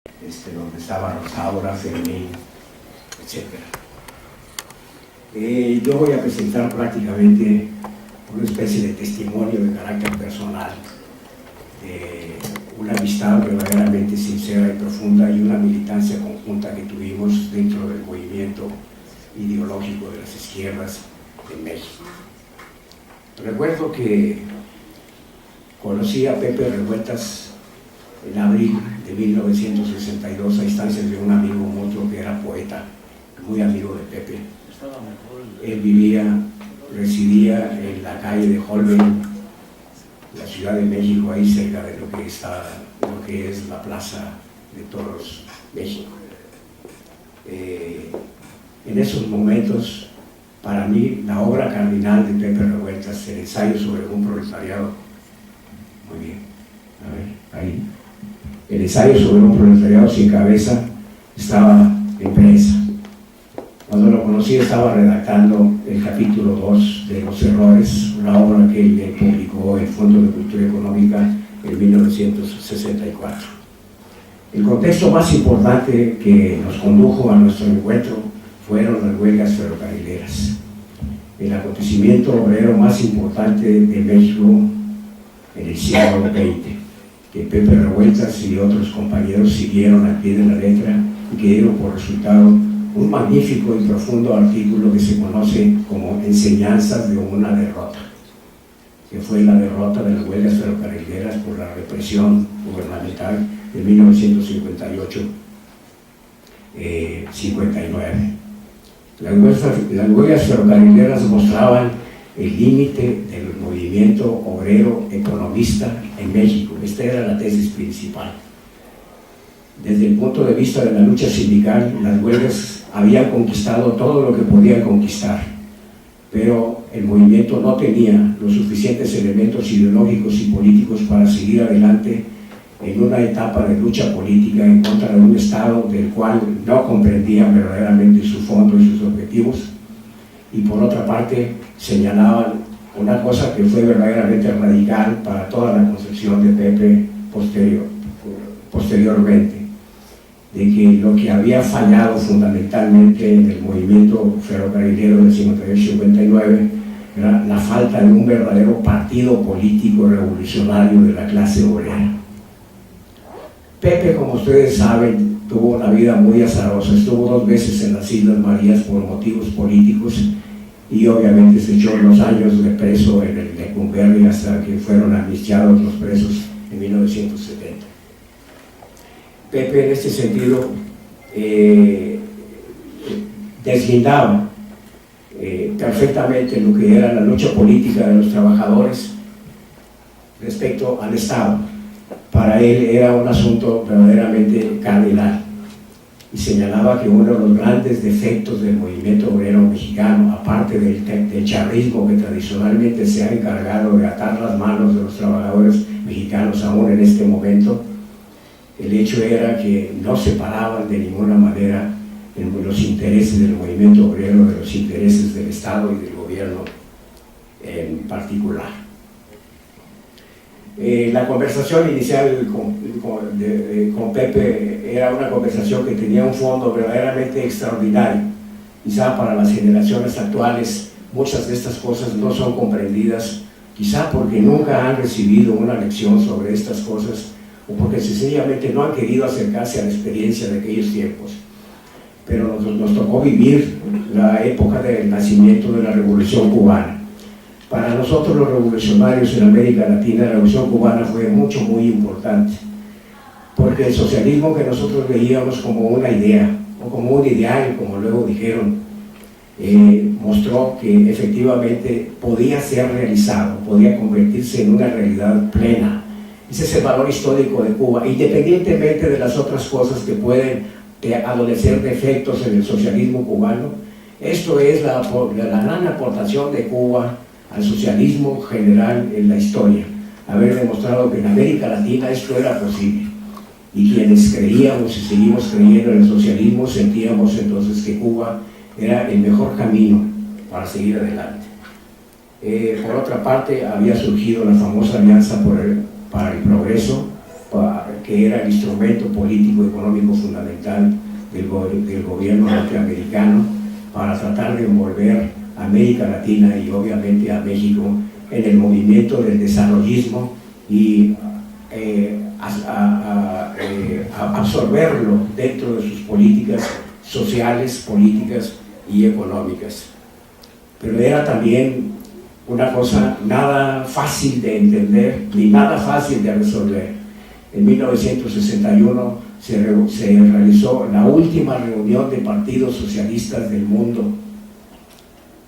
donde estaba Rosaura, Fermín, etc. Yo voy a presentar prácticamente una especie de testimonio de carácter personal, de una amistad verdaderamente sincera y profunda y una militancia conjunta que tuvimos dentro del movimiento ideológico de las izquierdas en México. Recuerdo que conocí a Pepe Revueltas en abril de 1962 a instancias de un amigo mutuo que era poeta, muy amigo de Pepe. Él residía en la calle de Holbein, la Ciudad de México, ahí cerca de lo que es la Plaza de Toros, México. En esos momentos, para mí, la obra cardinal de Pepe Revueltas, el ensayo sobre un proletariado, muy bien, a ver, ahí, el ensayo sobre un proletariado sin cabeza estaba en prensa. Cuando lo conocí estaba redactando el capítulo 2 de Los Errores, una obra que él publicó el Fondo de Cultura Económica en 1964. El contexto más importante que nos condujo a nuestro encuentro fueron las huelgas ferrocarrileras, el acontecimiento obrero más importante de México en el siglo XX, que Pepe Revueltas y otros compañeros siguieron al pie de la letra y que dieron por resultado un magnífico y profundo artículo que se conoce como Enseñanzas de una derrota, que fue la derrota de las huelgas ferrocarrileras por la represión gubernamental de 1958-59. Las huelgas ferrocarrileras mostraban el límite del movimiento obrero economista en México. Esta era la tesis principal. Desde el punto de vista de la lucha sindical, las huelgas habían conquistado todo lo que podían conquistar, pero el movimiento no tenía los suficientes elementos ideológicos y políticos para seguir adelante en una etapa de lucha política en contra de un Estado del cual no comprendían verdaderamente su fondo y sus objetivos, y por otra parte señalaban una cosa que fue verdaderamente radical para toda la concepción de Pepe posteriormente, de que lo que había fallado fundamentalmente en el movimiento ferrocarrilero del 58-59 era la falta de un verdadero partido político revolucionario de la clase obrera. Pepe, como ustedes saben, tuvo una vida muy azarosa. Estuvo 2 veces en las Islas Marías por motivos políticos y obviamente se echó los años de preso en el Lecumberri hasta que fueron amnistiados los presos en 1970. Pepe en este sentido deslindaba perfectamente lo que era la lucha política de los trabajadores respecto al Estado. Para él era un asunto verdaderamente cardinal y señalaba que uno de los grandes defectos del movimiento obrero mexicano, aparte del charrismo que tradicionalmente se ha encargado de atar las manos de los trabajadores mexicanos aún en este momento, el hecho era que no separaban de ninguna manera los intereses del movimiento obrero de los intereses del Estado y del gobierno en particular. La conversación inicial con Pepe era una conversación que tenía un fondo verdaderamente extraordinario. Quizá para las generaciones actuales muchas de estas cosas no son comprendidas, quizá porque nunca han recibido una lección sobre estas cosas o porque sencillamente no han querido acercarse a la experiencia de aquellos tiempos. Pero nos tocó vivir la época del nacimiento de la Revolución Cubana. Para nosotros los revolucionarios en América Latina, la Revolución Cubana fue muy importante, porque el socialismo que nosotros veíamos como una idea, o como un ideal, como luego dijeron, mostró que efectivamente podía ser realizado, podía convertirse en una realidad plena. Ese es el valor histórico de Cuba, independientemente de las otras cosas que pueden adolecer defectos en el socialismo cubano. Esto es la gran aportación de Cuba al socialismo general en la historia, haber demostrado que en América Latina esto era posible, y quienes creíamos y seguimos creyendo en el socialismo sentíamos entonces que Cuba era el mejor camino para seguir adelante. Por otra parte, había surgido la famosa Alianza para el Progreso, que que era el instrumento político y económico fundamental del gobierno norteamericano para tratar de envolver a América Latina y obviamente a México en el movimiento del desarrollismo y absorberlo dentro de sus políticas sociales, políticas y económicas. Pero era también una cosa nada fácil de entender ni nada fácil de resolver. En 1961 se realizó la última reunión de partidos socialistas del mundo,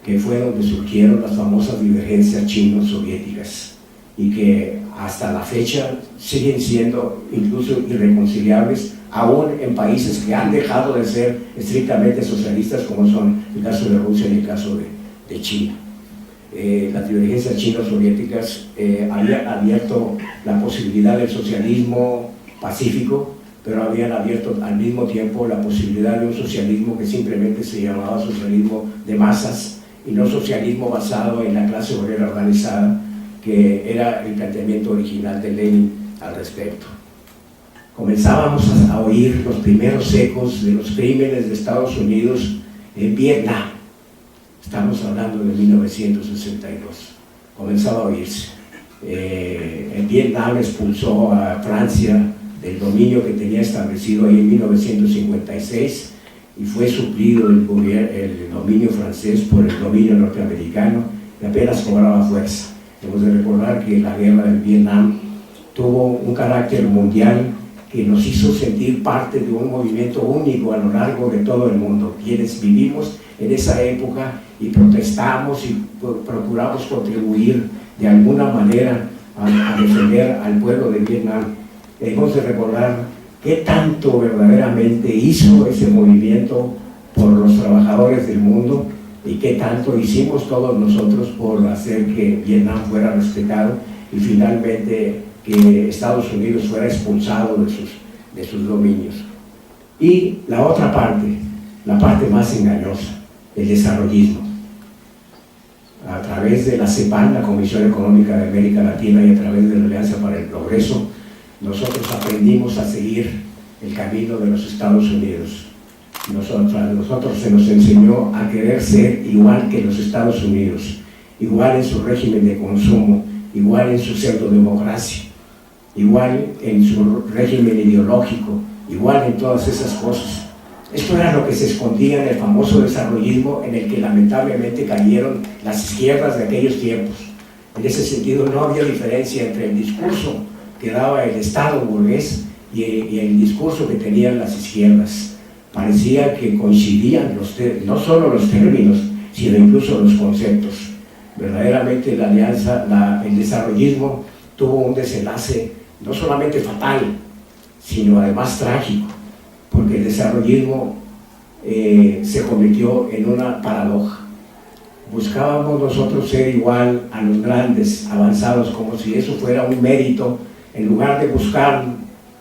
que fue donde surgieron las famosas divergencias chino-soviéticas y que hasta la fecha siguen siendo incluso irreconciliables, aún en países que han dejado de ser estrictamente socialistas, como son el caso de Rusia y el caso de China. Las divergencias chino-soviéticas habían abierto la posibilidad del socialismo pacífico, pero habían abierto al mismo tiempo la posibilidad de un socialismo que simplemente se llamaba socialismo de masas y no socialismo basado en la clase obrera organizada, que era el planteamiento original de Lenin al respecto. Comenzábamos a oír los primeros ecos de los crímenes de Estados Unidos en Vietnam. Estamos hablando de 1962. Comenzaba a oírse. En Vietnam expulsó a Francia del dominio que tenía establecido ahí en 1956 y fue suplido el dominio francés por el dominio norteamericano y apenas cobraba fuerza. Hemos de recordar que la guerra de Vietnam tuvo un carácter mundial que nos hizo sentir parte de un movimiento único a lo largo de todo el mundo. Quienes vivimos en esa época y protestamos y procuramos contribuir de alguna manera a defender al pueblo de Vietnam, hemos de recordar qué tanto verdaderamente hizo ese movimiento por los trabajadores del mundo y qué tanto hicimos todos nosotros por hacer que Vietnam fuera respetado y finalmente que Estados Unidos fuera expulsado de sus dominios. Y la otra parte, la parte más engañosa, el desarrollismo. A través de la CEPAL, la Comisión Económica de América Latina, y a través de la Alianza para el Progreso, nosotros aprendimos a seguir el camino de los Estados Unidos. Nosotros se nos enseñó a querer ser igual que los Estados Unidos, igual en su régimen de consumo, igual en su pseudodemocracia, igual en su régimen ideológico, igual en todas esas cosas. Esto era lo que se escondía en el famoso desarrollismo en el que lamentablemente cayeron las izquierdas de aquellos tiempos. En ese sentido no había diferencia entre el discurso que daba el Estado burgués y el discurso que tenían las izquierdas. Parecía que coincidían no solo los términos, sino incluso los conceptos. Verdaderamente la alianza, el desarrollismo tuvo un desenlace no solamente fatal, sino además trágico, porque el desarrollismo se convirtió en una paradoja. Buscábamos nosotros ser igual a los grandes, avanzados, como si eso fuera un mérito, en lugar de buscar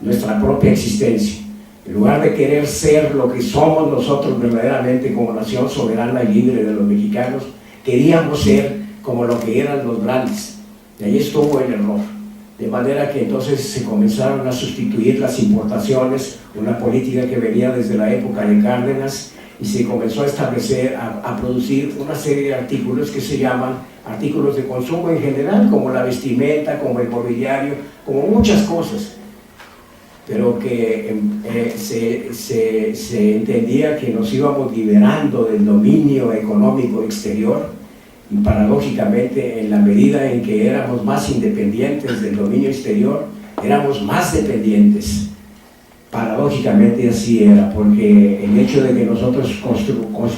nuestra propia existencia. En lugar de querer ser lo que somos nosotros verdaderamente como nación soberana y libre de los mexicanos, queríamos ser como lo que eran los grandes. De ahí estuvo el error. De manera que entonces se comenzaron a sustituir las importaciones, una política que venía desde la época de Cárdenas, y se comenzó a establecer, a producir una serie de artículos que se llaman artículos de consumo en general, como la vestimenta, como el mobiliario, como muchas cosas. Pero que se entendía que nos íbamos liberando del dominio económico exterior y paradójicamente en la medida en que éramos más independientes del dominio exterior, éramos más dependientes. Paradójicamente así era, porque el hecho de que nosotros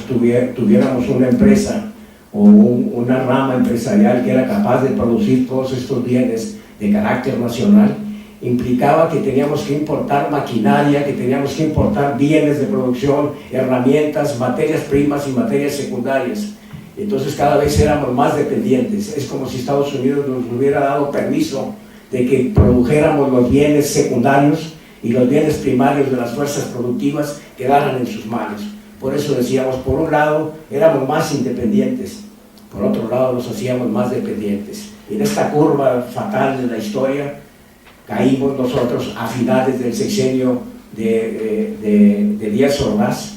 tuviéramos una empresa o una rama empresarial que era capaz de producir todos estos bienes de carácter nacional, implicaba que teníamos que importar maquinaria, que teníamos que importar bienes de producción, herramientas, materias primas y materias secundarias. Entonces cada vez éramos más dependientes. Es como si Estados Unidos nos hubiera dado permiso de que produjéramos los bienes secundarios y los bienes primarios de las fuerzas productivas quedaran en sus manos. Por eso decíamos, por un lado éramos más independientes, por otro lado nos hacíamos más dependientes. Y en esta curva fatal de la historia, caímos nosotros a finales del sexenio de Díaz Ordaz.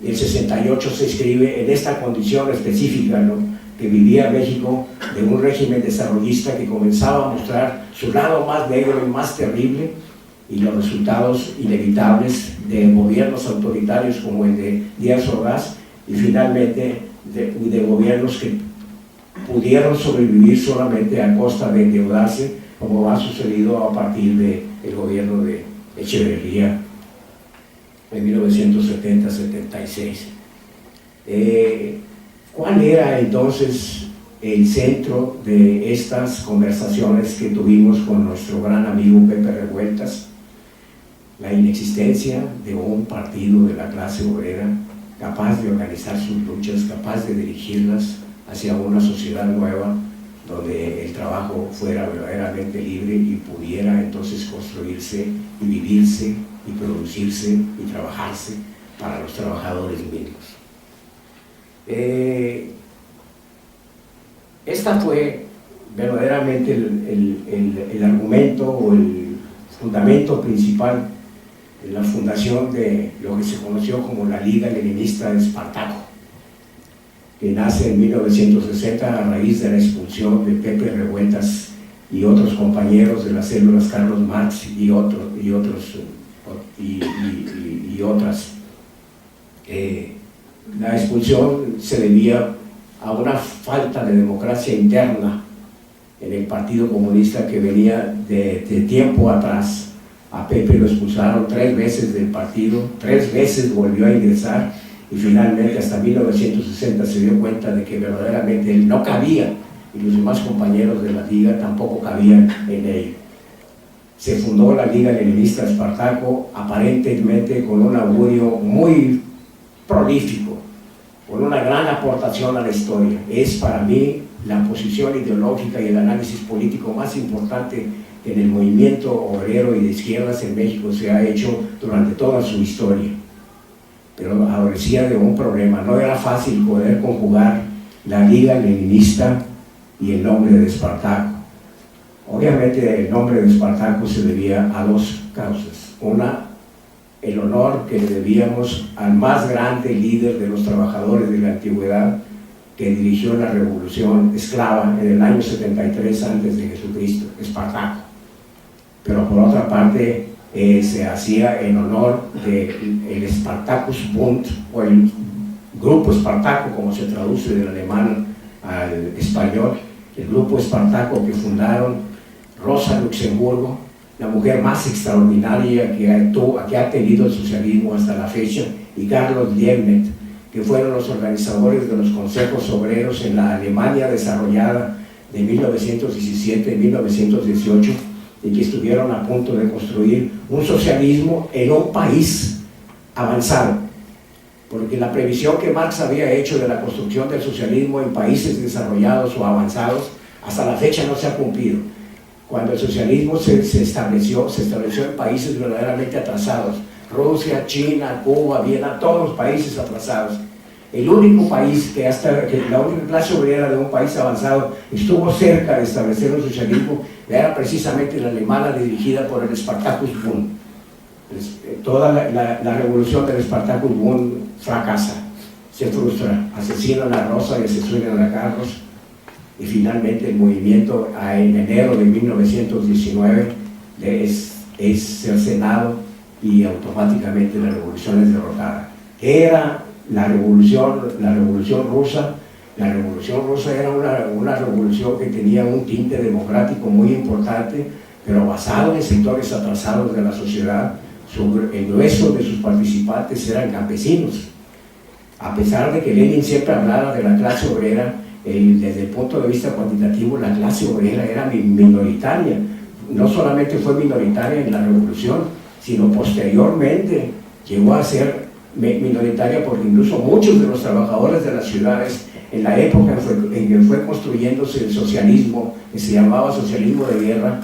En el 68 se escribe en esta condición específica, ¿no?, que vivía México, de un régimen desarrollista que comenzaba a mostrar su lado más negro y más terrible, y los resultados inevitables de gobiernos autoritarios como el de Díaz Ordaz, y finalmente de gobiernos que pudieron sobrevivir solamente a costa de endeudarse, como ha sucedido a partir del gobierno de Echeverría en 1970-76. ¿Cuál era entonces el centro de estas conversaciones que tuvimos con nuestro gran amigo Pepe Revueltas? La inexistencia de un partido de la clase obrera capaz de organizar sus luchas, capaz de dirigirlas hacia una sociedad nueva donde el trabajo fuera verdaderamente libre y pudiera entonces construirse y vivirse y producirse y trabajarse para los trabajadores mismos. Esta fue verdaderamente el argumento o el fundamento principal de la fundación de lo que se conoció como la Liga Leninista de Espartaco, que nace en 1960 a raíz de la expulsión de Pepe Revueltas y otros compañeros de las células Carlos Marx y otras. La expulsión se debía a una falta de democracia interna en el Partido Comunista que venía de tiempo atrás. A Pepe lo expulsaron 3 veces del partido, 3 veces volvió a ingresar y finalmente hasta 1960 se dio cuenta de que verdaderamente él no cabía y los demás compañeros de la Liga tampoco cabían en él. Se fundó la Liga Leninista Espartaco aparentemente con un augurio muy prolífico, con una gran aportación a la historia. Es para mí la posición ideológica y el análisis político más importante que en el movimiento obrero y de izquierdas en México se ha hecho durante toda su historia. Pero adolecía de un problema, no era fácil poder conjugar la Liga Leninista y el nombre de Espartaco. Obviamente el nombre de Espartaco se debía a 2 causas. Una, el honor que le debíamos al más grande líder de los trabajadores de la antigüedad que dirigió la revolución esclava en el año 73 antes de Jesucristo, Espartaco. Pero por otra parte se hacía en honor del Spartacus Bund, o el grupo Espartaco, como se traduce del alemán al español, el grupo Espartaco que fundaron Rosa Luxemburgo, la mujer más extraordinaria que ha tenido el socialismo hasta la fecha, y Carlos Liebknecht, que fueron los organizadores de los consejos obreros en la Alemania desarrollada de 1917 a 1918, y que estuvieron a punto de construir un socialismo en un país avanzado, porque la previsión que Marx había hecho de la construcción del socialismo en países desarrollados o avanzados hasta la fecha no se ha cumplido. Cuando el socialismo se estableció en países verdaderamente atrasados, Rusia, China, Cuba, Viena, todos los países atrasados. El único país que la única clase obrera de un país avanzado estuvo cerca de establecer un socialismo era precisamente la alemana dirigida por el Spartacus Bund. Toda la revolución del Spartacus Bund fracasa, se frustra, asesinan a Rosa y asesinan a Carlos, y finalmente el movimiento en enero de 1919 es cercenado y automáticamente la revolución es derrotada. Era la revolución rusa. La revolución rusa era una revolución que tenía un tinte democrático muy importante, pero basado en sectores atrasados de la sociedad. El grueso de sus participantes eran campesinos. A pesar de que Lenin siempre hablaba de la clase obrera, desde el punto de vista cuantitativo, la clase obrera era minoritaria. No solamente fue minoritaria en la revolución, sino posteriormente llegó a ser minoritaria, porque incluso muchos de los trabajadores de las ciudades, en la época en que fue construyéndose el socialismo, que se llamaba socialismo de guerra,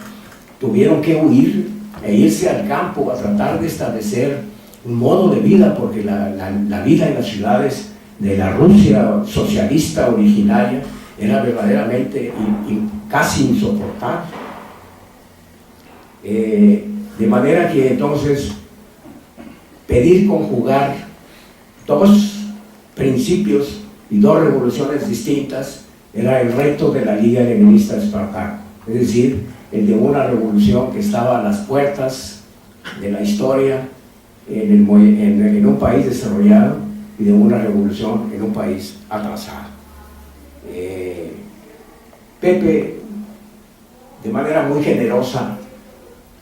tuvieron que huir e irse al campo a tratar de establecer un modo de vida, porque la vida en las ciudades de la Rusia socialista originaria era verdaderamente casi insoportable. De manera que entonces pedir conjugar dos principios y dos revoluciones distintas era el reto de la Liga Leninista de Espartaco, es decir, el de una revolución que estaba a las puertas de la historia en un país desarrollado y de una revolución en un país atrasado. Pepe, de manera muy generosa,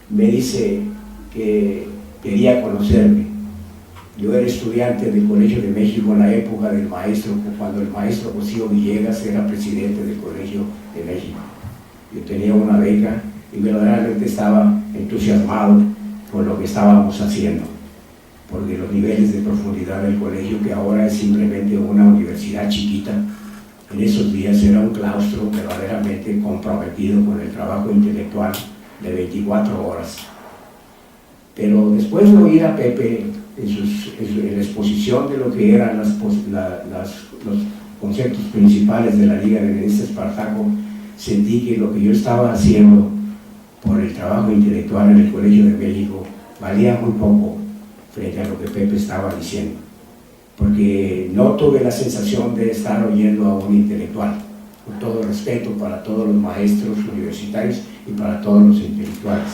me dice que quería conocerme. Yo era estudiante del Colegio de México en la época del maestro, cuando el maestro José Villegas era presidente del Colegio de México. Yo tenía una beca y verdaderamente estaba entusiasmado con lo que estábamos haciendo, porque los niveles de profundidad del colegio, que ahora es simplemente una universidad chiquita, en esos días era un claustro verdaderamente comprometido con el trabajo intelectual de 24 horas. Pero después de oír a Pepe en la exposición de lo que eran los conceptos principales de la Liga Leninista Espartaco, sentí que lo que yo estaba haciendo por el trabajo intelectual en el Colegio de México valía muy poco frente a lo que Pepe estaba diciendo, porque no tuve la sensación de estar oyendo a un intelectual, con todo respeto para todos los maestros universitarios y para todos los intelectuales.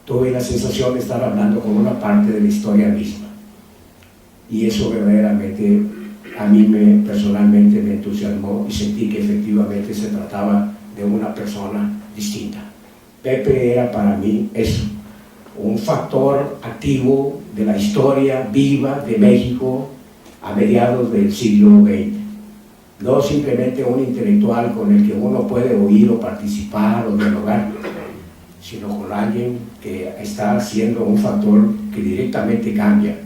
Tuve la sensación de estar hablando con una parte de la historia misma, y eso verdaderamente a mí personalmente me entusiasmó y sentí que efectivamente se trataba de una persona distinta. Pepe era para mí eso, un factor activo de la historia viva de México a mediados del siglo XX. No simplemente un intelectual con el que uno puede oír o participar o dialogar, sino con alguien que está siendo un factor que directamente cambia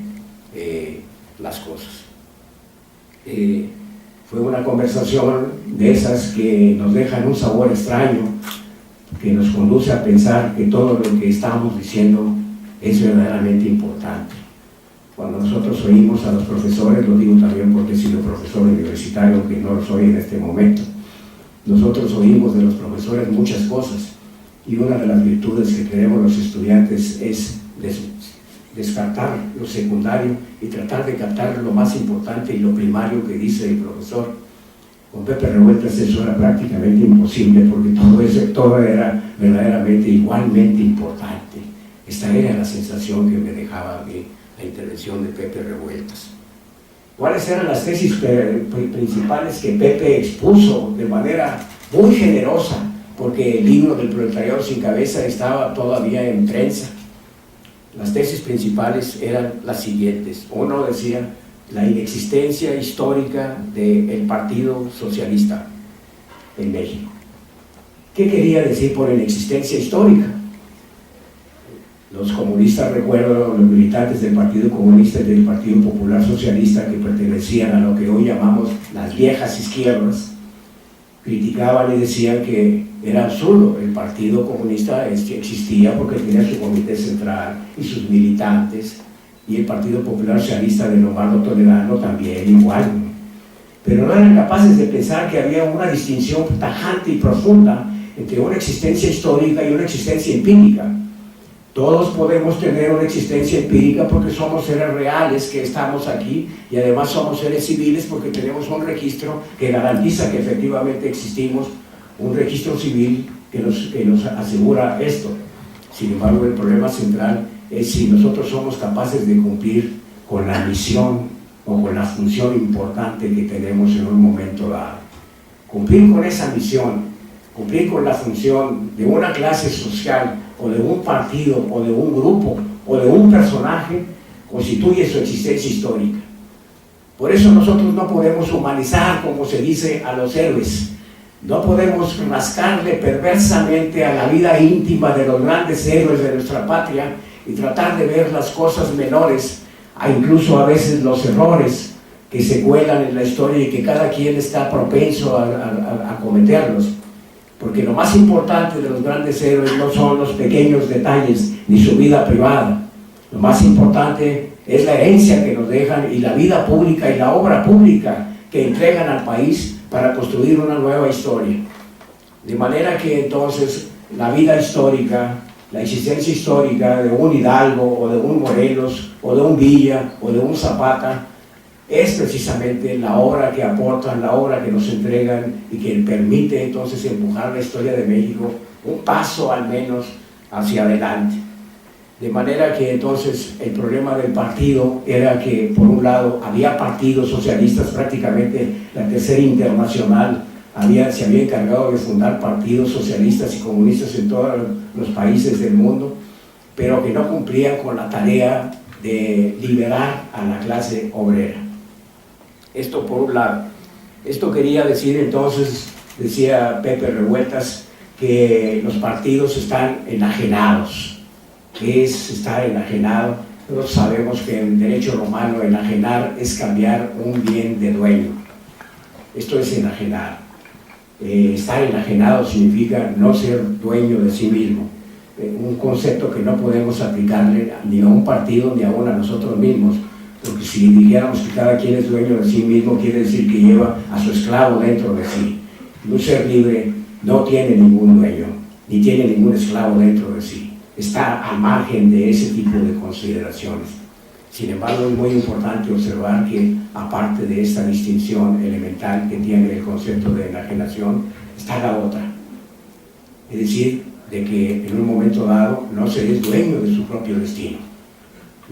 las cosas. Fue una conversación de esas que nos dejan un sabor extraño, que nos conduce a pensar que todo lo que estamos diciendo es verdaderamente importante. Cuando nosotros oímos a los profesores, lo digo también porque he sido profesor universitario, aunque no lo soy en este momento, nosotros oímos de los profesores muchas cosas, y una de las virtudes que tenemos los estudiantes es descartar lo secundario y tratar de captar lo más importante y lo primario que dice el profesor. Con Pepe Revueltas eso era prácticamente imposible, porque todo era verdaderamente igualmente importante. Esta era la sensación que me dejaba a mí la intervención de Pepe Revueltas. ¿Cuáles eran las tesis principales que Pepe expuso de manera muy generosa? Porque el libro del proletariado sin cabeza estaba todavía en prensa. Las tesis principales eran las siguientes. Uno decía la inexistencia histórica del Partido Socialista en México. ¿Qué quería decir por inexistencia histórica? Los comunistas, recuerdo, los militantes del Partido Comunista y del Partido Popular Socialista, que pertenecían a lo que hoy llamamos las viejas izquierdas, criticaban y decían que era absurdo. El Partido Comunista existía porque tenía su comité central y sus militantes, y el Partido Popular Socialista de Lombardo Toledano también igual. Pero no eran capaces de pensar que había una distinción tajante y profunda entre una existencia histórica y una existencia empírica. Todos podemos tener una existencia empírica porque somos seres reales que estamos aquí, y además somos seres civiles porque tenemos un registro que garantiza que efectivamente existimos, un registro civil que nos asegura esto. Sin embargo, el problema central es si nosotros somos capaces de cumplir con la misión o con la función importante que tenemos en un momento dado. Cumplir con esa misión, cumplir con la función de una clase social o de un partido o de un grupo o de un personaje, constituye su existencia histórica. Por eso nosotros no podemos humanizar, como se dice, a los héroes. No podemos rascarle perversamente a la vida íntima de los grandes héroes de nuestra patria y tratar de ver las cosas menores, incluso a veces los errores que se cuelan en la historia y que cada quien está propenso a cometerlos. Porque lo más importante de los grandes héroes no son los pequeños detalles ni su vida privada. Lo más importante es la herencia que nos dejan y la vida pública y la obra pública que entregan al país para construir una nueva historia. De manera que entonces la vida histórica la existencia histórica de un Hidalgo o de un Morelos o de un Villa o de un Zapata es precisamente la obra que aportan, la obra que nos entregan y que permite entonces empujar la historia de México un paso al menos hacia adelante. De manera que entonces el problema del partido era que por un lado había partidos socialistas, prácticamente la Tercera Internacional se había encargado de fundar partidos socialistas y comunistas en todos los países del mundo, pero que no cumplían con la tarea de liberar a la clase obrera. Esto por un lado. Esto quería decir entonces, decía Pepe Revueltas, que los partidos están enajenados. ¿Qué es estar enajenado? Nosotros sabemos que en derecho romano enajenar es cambiar un bien de dueño. Esto es enajenar. Estar enajenado significa no ser dueño de sí mismo. Un concepto que no podemos aplicarle ni a un partido ni aún a nosotros mismos, porque si dijéramos que cada quien es dueño de sí mismo, quiere decir que lleva a su esclavo dentro de sí. Un ser libre no tiene ningún dueño, ni tiene ningún esclavo dentro de sí. Está al margen de ese tipo de consideraciones. Sin embargo, es muy importante observar que, aparte de esta distinción elemental que tiene el concepto de enajenación, está la otra. Es decir, de que en un momento dado no se es dueño de su propio destino.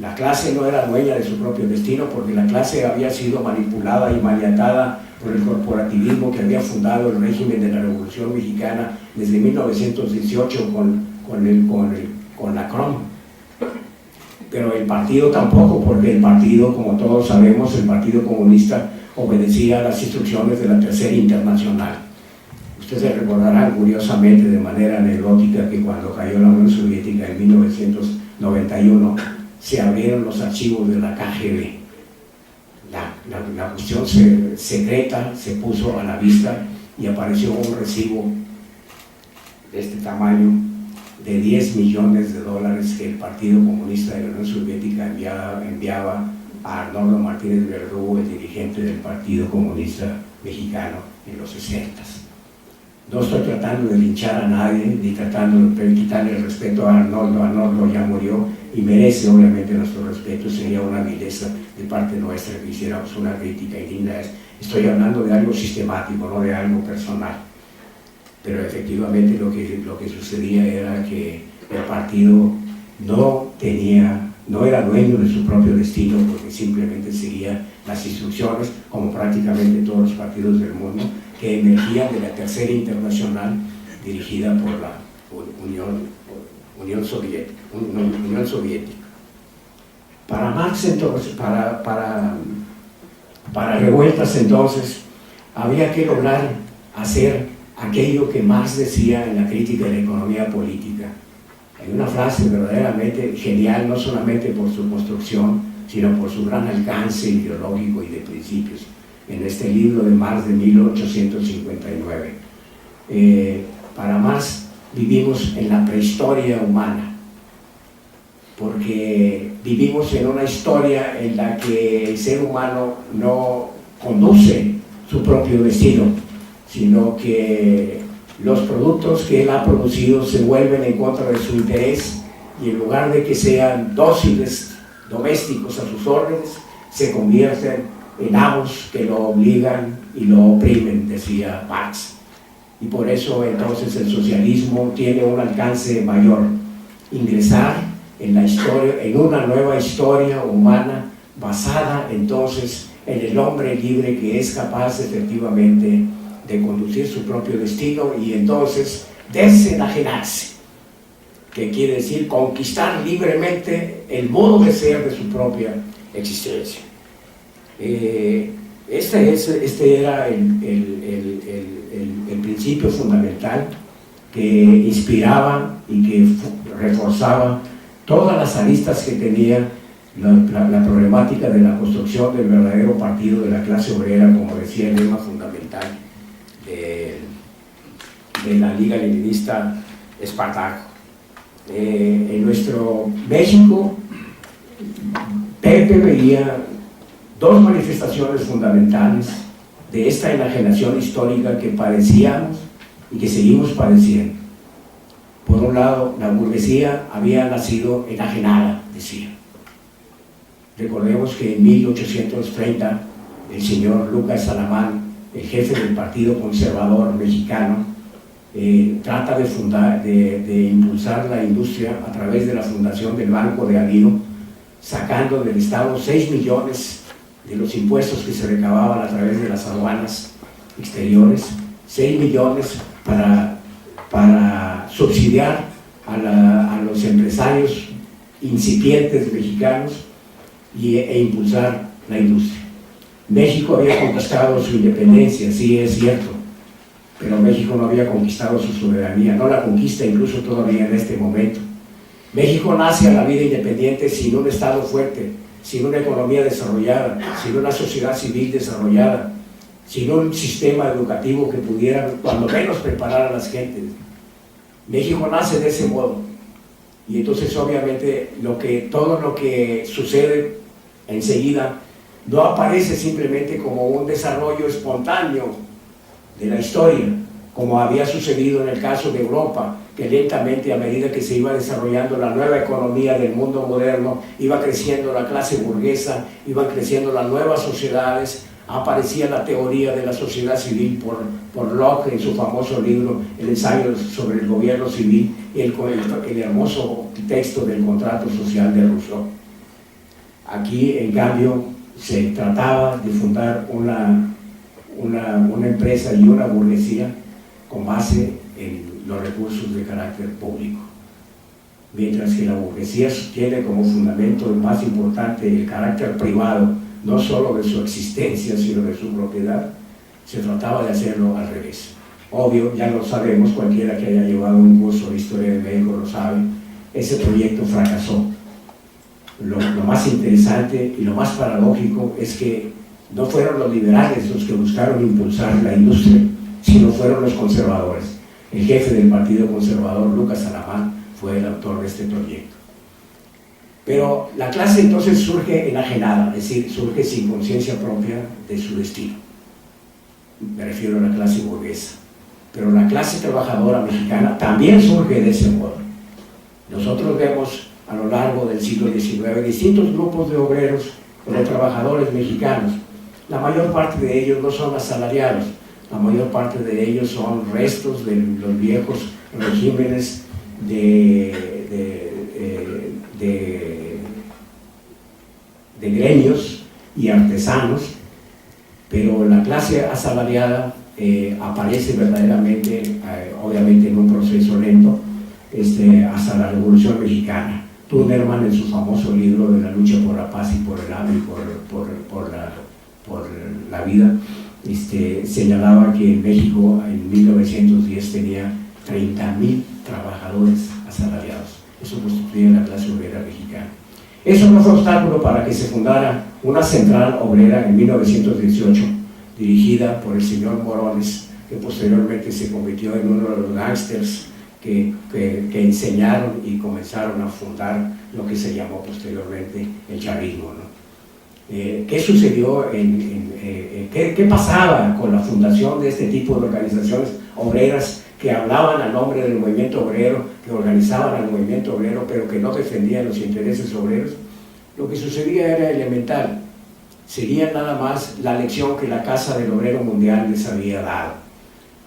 La clase no era dueña de su propio destino porque la clase había sido manipulada y maniatada por el corporativismo que había fundado el régimen de la Revolución Mexicana desde 1918 con la CROM. Pero el partido tampoco, porque el partido, como todos sabemos, el Partido Comunista obedecía a las instrucciones de la Tercera Internacional. Ustedes recordarán curiosamente, de manera anecdótica, que cuando cayó la Unión Soviética en 1991, se abrieron los archivos de la KGB. La cuestión secreta se puso a la vista y apareció un recibo de este tamaño de $10 millones que el Partido Comunista de la Unión Soviética enviaba a Arnoldo Martínez Verdugo, el dirigente del Partido Comunista Mexicano en los 60s. No estoy tratando de linchar a nadie, ni tratando de quitarle el respeto a Arnoldo. Arnoldo ya murió y merece obviamente nuestro respeto. Sería una vileza de parte nuestra que hiciéramos una crítica indigna. Estoy hablando de algo sistemático, no de algo personal. Pero efectivamente lo que sucedía era que el partido no era dueño de su propio destino, porque simplemente seguía las instrucciones, como prácticamente todos los partidos del mundo, que emergían de la Tercera Internacional dirigida por la Unión Soviética. Para Marx entonces, para Revueltas entonces, había que lograr hacer aquello que Marx decía en la crítica de la economía política. Hay una frase verdaderamente genial, no solamente por su construcción, sino por su gran alcance ideológico y de principios, en este libro de Marx de 1859. Para Marx vivimos en la prehistoria humana, porque vivimos en una historia en la que el ser humano no conduce su propio destino, sino que los productos que él ha producido se vuelven en contra de su interés y en lugar de que sean dóciles, domésticos a sus órdenes, se convierten en amos que lo obligan y lo oprimen, decía Marx. Y por eso entonces el socialismo tiene un alcance mayor, ingresar en la historia, en una nueva historia humana basada entonces en el hombre libre que es capaz efectivamente de conducir su propio destino y entonces desenajenarse, que quiere decir conquistar libremente el modo de ser de su propia existencia. Este era el principio fundamental que inspiraba y que reforzaba todas las aristas que tenía la problemática de la construcción del verdadero partido de la clase obrera, como decía el lema fundamental de la Liga Leninista Espartaco. En nuestro México, Pepe veía dos manifestaciones fundamentales de esta enajenación histórica que padecíamos y que seguimos padeciendo. Por un lado, la burguesía había nacido enajenada, decía. Recordemos que en 1830 el señor Lucas Alamán, el jefe del Partido Conservador Mexicano, trata de impulsar la industria a través de la fundación del Banco de Alino, sacando del Estado 6 millones de los impuestos que se recababan a través de las aduanas exteriores, 6 millones para subsidiar a los empresarios incipientes mexicanos e impulsar la industria. México había conquistado su independencia, sí es cierto, pero México no había conquistado su soberanía, no la conquista incluso todavía en este momento. México nace a la vida independiente sin un Estado fuerte, sin una economía desarrollada, sin una sociedad civil desarrollada, sin un sistema educativo que pudiera, cuando menos, preparar a las gentes. México nace de ese modo. Y entonces, obviamente, todo lo que sucede enseguida no aparece simplemente como un desarrollo espontáneo de la historia, como había sucedido en el caso de Europa, que lentamente, a medida que se iba desarrollando la nueva economía del mundo moderno, iba creciendo la clase burguesa, iban creciendo las nuevas sociedades, aparecía la teoría de la sociedad civil por Locke en su famoso libro El ensayo sobre el gobierno civil, y el hermoso texto del contrato social de Rousseau. Aquí, en cambio, se trataba de fundar una empresa y una burguesía con base en los recursos de carácter público, mientras que la burguesía tiene como fundamento más importante el carácter privado, no solo de su existencia, sino de su propiedad. Se trataba de hacerlo al revés. Obvio, ya lo sabemos, cualquiera que haya llevado un curso de Historia de México lo sabe, ese proyecto fracasó. Lo más interesante y lo más paradójico es que no fueron los liberales los que buscaron impulsar la industria, sino fueron los conservadores. El jefe del Partido Conservador, Lucas Alamán, fue el autor de este proyecto. Pero la clase entonces surge enajenada, es decir, surge sin conciencia propia de su destino. Me refiero a la clase burguesa. Pero la clase trabajadora mexicana también surge de ese modo. Nosotros vemos a lo largo del siglo XIX distintos grupos de obreros o de trabajadores mexicanos. La mayor parte de ellos no son asalariados, la mayor parte de ellos son restos de los viejos regímenes de gremios y artesanos, pero la clase asalariada aparece verdaderamente, obviamente en un proceso lento, hasta la Revolución Mexicana. Tunerman, en su famoso libro de la lucha por la paz y por el hambre y por la vida, señalaba que en México en 1910 tenía 30,000 trabajadores asalariados. Eso constituía la clase obrera mexicana. Eso no fue obstáculo para que se fundara una central obrera en 1918, dirigida por el señor Morones, que posteriormente se convirtió en uno de los gángsters que enseñaron y comenzaron a fundar lo que se llamó posteriormente el chavismo, ¿no? ¿Qué sucedió? ¿Qué pasaba con la fundación de este tipo de organizaciones obreras que hablaban a nombre del movimiento obrero, que organizaban al movimiento obrero, pero que no defendían los intereses obreros? Lo que sucedía era elemental. Sería nada más la lección que la Casa del Obrero Mundial les había dado.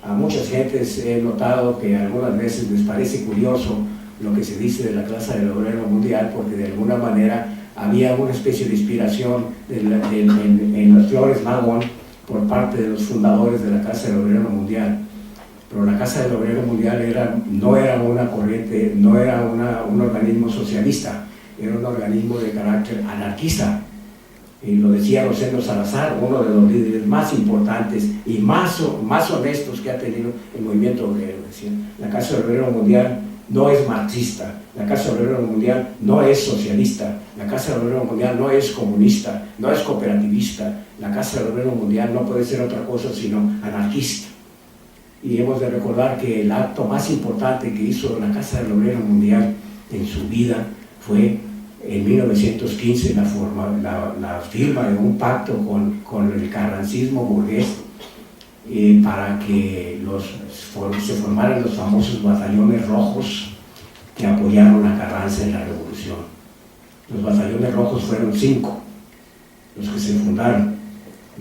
A muchas gentes he notado que algunas veces les parece curioso lo que se dice de la Casa del Obrero Mundial, porque de alguna manera había una especie de inspiración en las Flores Magón por parte de los fundadores de la Casa del Obrero Mundial. Pero la Casa del Obrero Mundial no era una corriente, no era un organismo socialista, era un organismo de carácter anarquista. Y lo decía Rosendo Salazar, uno de los líderes más importantes y más honestos que ha tenido el movimiento obrero. Decía, la Casa del Obrero Mundial no es marxista, la Casa del Obrero Mundial no es socialista, la Casa del Obrero Mundial no es comunista, no es cooperativista, la Casa del Obrero Mundial no puede ser otra cosa sino anarquista. Y hemos de recordar que el acto más importante que hizo la Casa del Obrero Mundial en su vida fue en 1915 la firma de un pacto con el carrancismo burgués para que se formaran los famosos batallones rojos que apoyaron a Carranza en la revolución. Los batallones rojos fueron 5 los que se fundaron.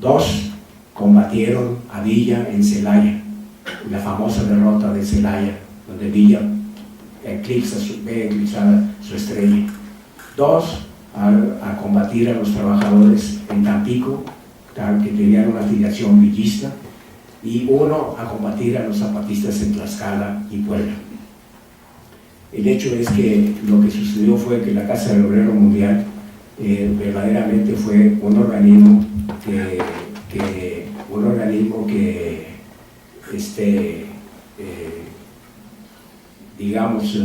2 combatieron a Villa en Celaya, la famosa derrota de Celaya, donde Villa ve eclipsada su estrella. 2 a combatir a los trabajadores en Tampico, que tenían una afiliación villista, y 1 a combatir a los zapatistas en Tlaxcala y Puebla. El hecho es que lo que sucedió fue que la Casa del Obrero Mundial verdaderamente fue un organismo que digamos,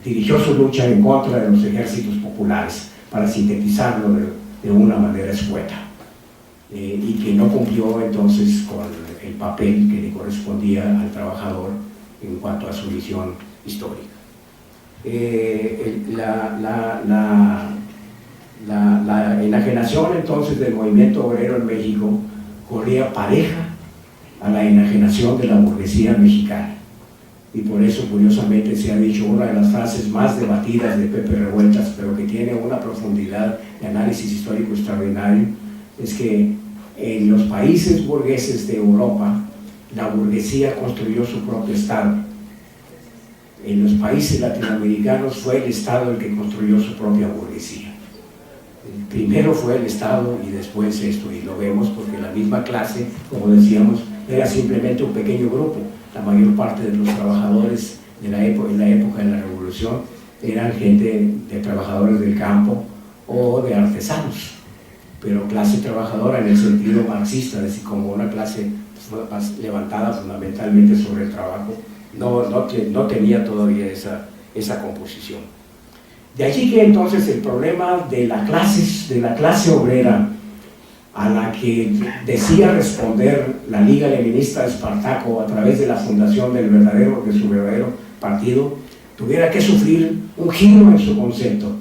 dirigió su lucha en contra de los ejércitos populares, para sintetizarlo de una manera escueta, y que no cumplió entonces con el papel que le correspondía al trabajador en cuanto a su visión histórica. La enajenación entonces del movimiento obrero en México corría pareja a la enajenación de la burguesía mexicana, y por eso curiosamente se ha dicho una de las frases más debatidas de Pepe Revueltas, pero que tiene una profundidad de análisis histórico extraordinario, es que en los países burgueses de Europa la burguesía construyó su propio Estado. En los países latinoamericanos fue el Estado el que construyó su propia burguesía. Primero fue el Estado y después esto, y lo vemos porque la misma clase, como decíamos, era simplemente un pequeño grupo. La mayor parte de los trabajadores en la época de la Revolución eran gente de trabajadores del campo o de artesanos, pero clase trabajadora en el sentido marxista, es decir, como una clase levantada fundamentalmente sobre el trabajo, no tenía todavía esa composición. De allí que entonces el problema de la clase obrera, a la que decía responder la Liga Leninista de Espartaco a través de la fundación de su verdadero partido, tuviera que sufrir un giro en su concepto.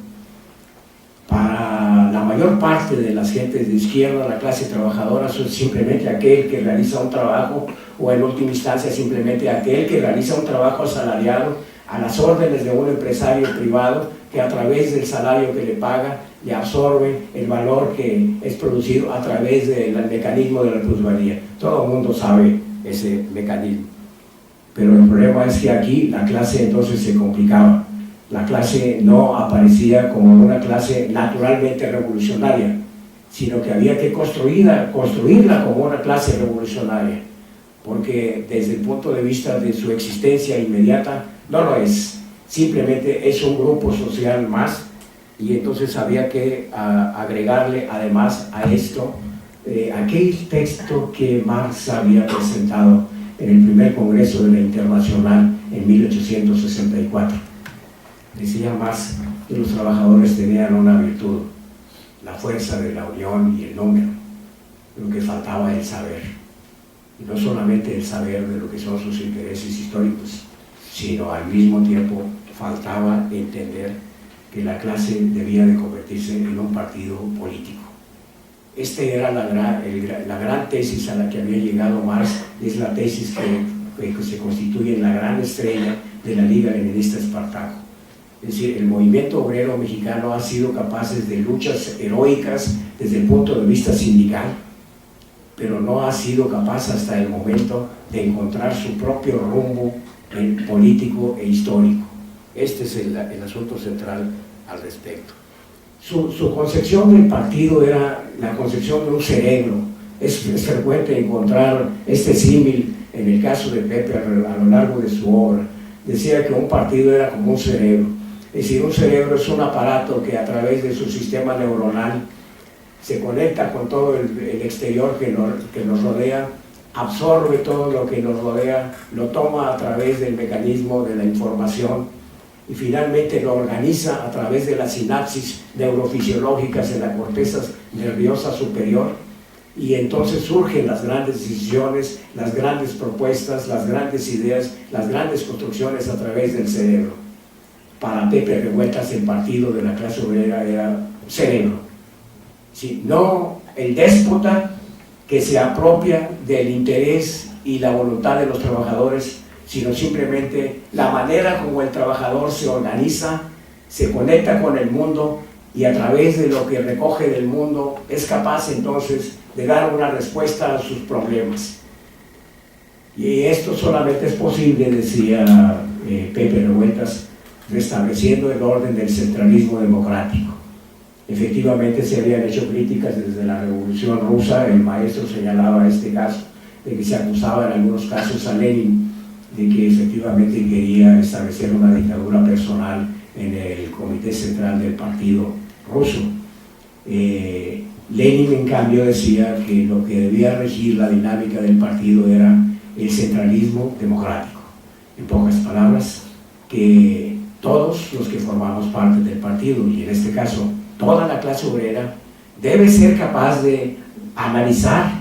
Para la mayor parte de las gentes de izquierda, la clase trabajadora es simplemente aquel que realiza un trabajo, o en última instancia simplemente aquel que realiza un trabajo asalariado a las órdenes de un empresario privado, que a través del salario que le paga le absorbe el valor que es producido a través del mecanismo de la plusvalía. Todo el mundo sabe ese mecanismo, pero el problema es que aquí la clase entonces se complicaba. La clase no aparecía como una clase naturalmente revolucionaria, sino que había que construirla como una clase revolucionaria, porque desde el punto de vista de su existencia inmediata no lo es, simplemente es un grupo social más, y entonces había que agregarle además a esto aquel texto que Marx había presentado en el primer Congreso de la Internacional en 1864. Decía Marx que los trabajadores tenían una virtud, la fuerza de la unión y el número, lo que faltaba el saber, y no solamente el saber de lo que son sus intereses históricos, sino al mismo tiempo faltaba entender que la clase debía de convertirse en un partido político. Esta era la gran tesis a la que había llegado Marx, es la tesis que se constituye en la gran estrella de la Liga Leninista de Espartaco. Es decir, el movimiento obrero mexicano ha sido capaz de luchas heroicas desde el punto de vista sindical, pero no ha sido capaz hasta el momento de encontrar su propio rumbo político e histórico. Este es el asunto central al respecto. Su concepción del partido era la concepción de un cerebro. Es frecuente encontrar este símil en el caso de Pepe a lo largo de su obra. Decía que un partido era como un cerebro. Es decir, un cerebro es un aparato que a través de su sistema neuronal se conecta con todo el exterior que nos rodea, absorbe todo lo que nos rodea, lo toma a través del mecanismo de la información y finalmente lo organiza a través de las sinapsis neurofisiológicas en la corteza nerviosa superior, y entonces surgen las grandes decisiones, las grandes propuestas, las grandes ideas, las grandes construcciones a través del cerebro. Para Pepe Revueltas, el partido de la clase obrera era cerebro, ¿sí? No el déspota que se apropia del interés y la voluntad de los trabajadores, sino simplemente la manera como el trabajador se organiza, se conecta con el mundo y a través de lo que recoge del mundo es capaz entonces de dar una respuesta a sus problemas. Y esto solamente es posible, decía Pepe Revueltas, restableciendo el orden del centralismo democrático. Efectivamente se habían hecho críticas desde la Revolución Rusa. El maestro señalaba este caso de que se acusaba en algunos casos a Lenin de que efectivamente quería establecer una dictadura personal en el Comité Central del Partido Ruso. Lenin, en cambio, decía que lo que debía regir la dinámica del partido era el centralismo democrático. En pocas palabras, que todos los que formamos parte del partido, y en este caso toda la clase obrera, debe ser capaz de analizar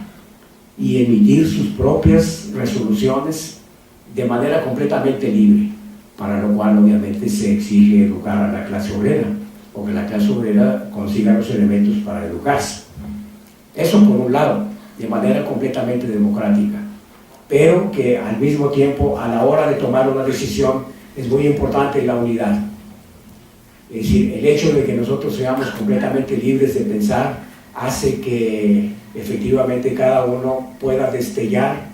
y emitir sus propias resoluciones de manera completamente libre, para lo cual obviamente se exige educar a la clase obrera, o que la clase obrera consiga los elementos para educarse. Eso por un lado, de manera completamente democrática, pero que al mismo tiempo, a la hora de tomar una decisión, es muy importante la unidad. Es decir, el hecho de que nosotros seamos completamente libres de pensar hace que efectivamente cada uno pueda destellar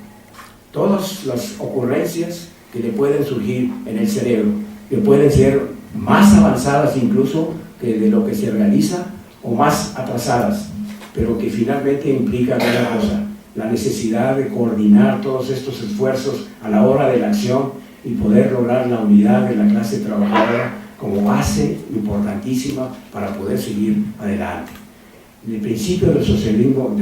todas las ocurrencias que le pueden surgir en el cerebro, que pueden ser más avanzadas incluso que de lo que se realiza o más atrasadas, pero que finalmente implican una cosa: la necesidad de coordinar todos estos esfuerzos a la hora de la acción y poder lograr la unidad de la clase trabajadora como base importantísima para poder seguir adelante. El principio del socialismo,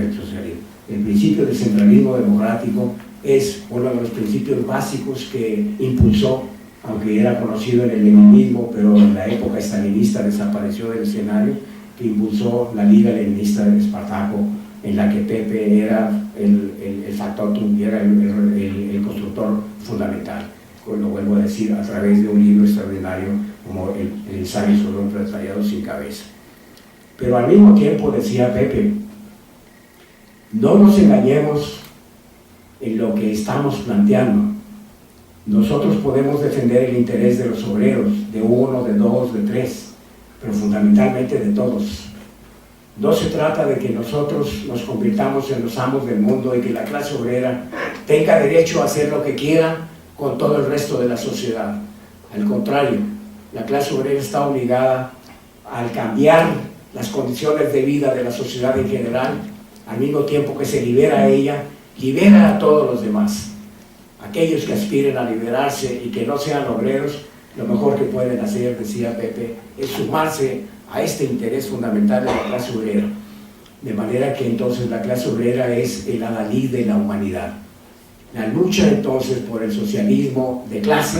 el principio del centralismo democrático es uno de los principios básicos que impulsó, aunque era conocido en el leninismo, pero en la época estalinista desapareció del escenario, que impulsó la Liga Leninista de Espartaco, en la que Pepe era el factotum, era el constructor fundamental. Lo vuelvo a decir, a través de un libro extraordinario como el ensayo sobre un proletariado sin cabeza. Pero al mismo tiempo, decía Pepe, no nos engañemos en lo que estamos planteando. Nosotros podemos defender el interés de los obreros, de uno, de dos, de tres, pero fundamentalmente de todos. No se trata de que nosotros nos convirtamos en los amos del mundo y que la clase obrera tenga derecho a hacer lo que quiera con todo el resto de la sociedad. Al contrario, la clase obrera está obligada al cambiar las condiciones de vida de la sociedad en general, al mismo tiempo que se libera a ella, libera a todos los demás. Aquellos que aspiren a liberarse y que no sean obreros, lo mejor que pueden hacer, decía Pepe, es sumarse a este interés fundamental de la clase obrera. De manera que entonces la clase obrera es el adalid de la humanidad. La lucha entonces por el socialismo de clase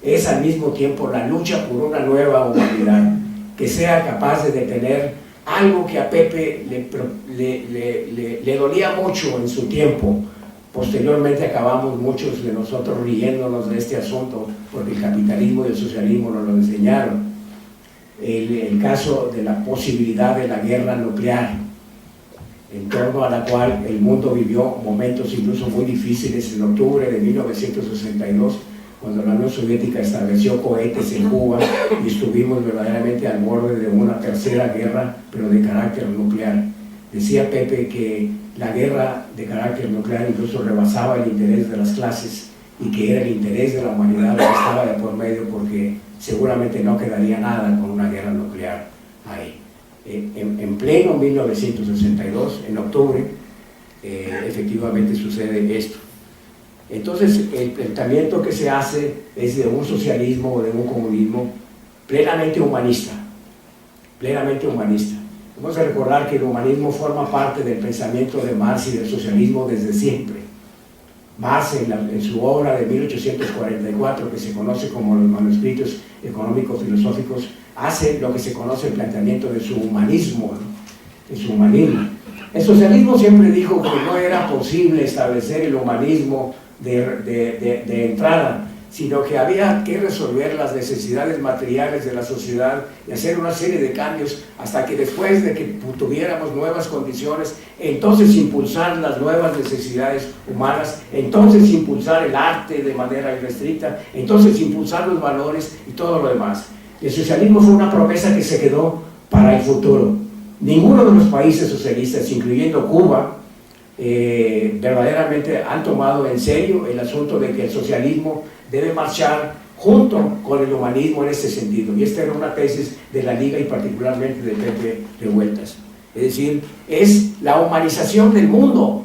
es al mismo tiempo la lucha por una nueva humanidad que sea capaz de detener algo que a Pepe le dolía mucho en su tiempo. Posteriormente acabamos muchos de nosotros riéndonos de este asunto porque el capitalismo y el socialismo nos lo enseñaron. El caso de la posibilidad de la guerra nuclear, en torno a la cual el mundo vivió momentos incluso muy difíciles en octubre de 1962, cuando la Unión Soviética estableció cohetes en Cuba y estuvimos verdaderamente al borde de una tercera guerra, pero de carácter nuclear. Decía Pepe que la guerra de carácter nuclear incluso rebasaba el interés de las clases y que era el interés de la humanidad lo que estaba de por medio, porque seguramente no quedaría nada con una guerra nuclear ahí. En pleno 1962, en octubre, efectivamente sucede esto. Entonces, el planteamiento que se hace es de un socialismo o de un comunismo plenamente humanista, plenamente humanista. Vamos a recordar que el humanismo forma parte del pensamiento de Marx y del socialismo desde siempre. Marx, en su obra de 1844, que se conoce como los manuscritos económico-filosóficos, hace lo que se conoce el planteamiento de su humanismo, ¿no? De su humanismo. El socialismo siempre dijo que no era posible establecer el humanismo de entrada, sino que había que resolver las necesidades materiales de la sociedad y hacer una serie de cambios hasta que después de que tuviéramos nuevas condiciones, entonces impulsar las nuevas necesidades humanas, entonces impulsar el arte de manera irrestricta, entonces impulsar los valores y todo lo demás. El socialismo fue una promesa que se quedó para el futuro. Ninguno de los países socialistas, incluyendo Cuba, verdaderamente han tomado en serio el asunto de que el socialismo debe marchar junto con el humanismo en este sentido. Y esta era una tesis de la Liga y particularmente de Pepe Revueltas. Es decir, es la humanización del mundo,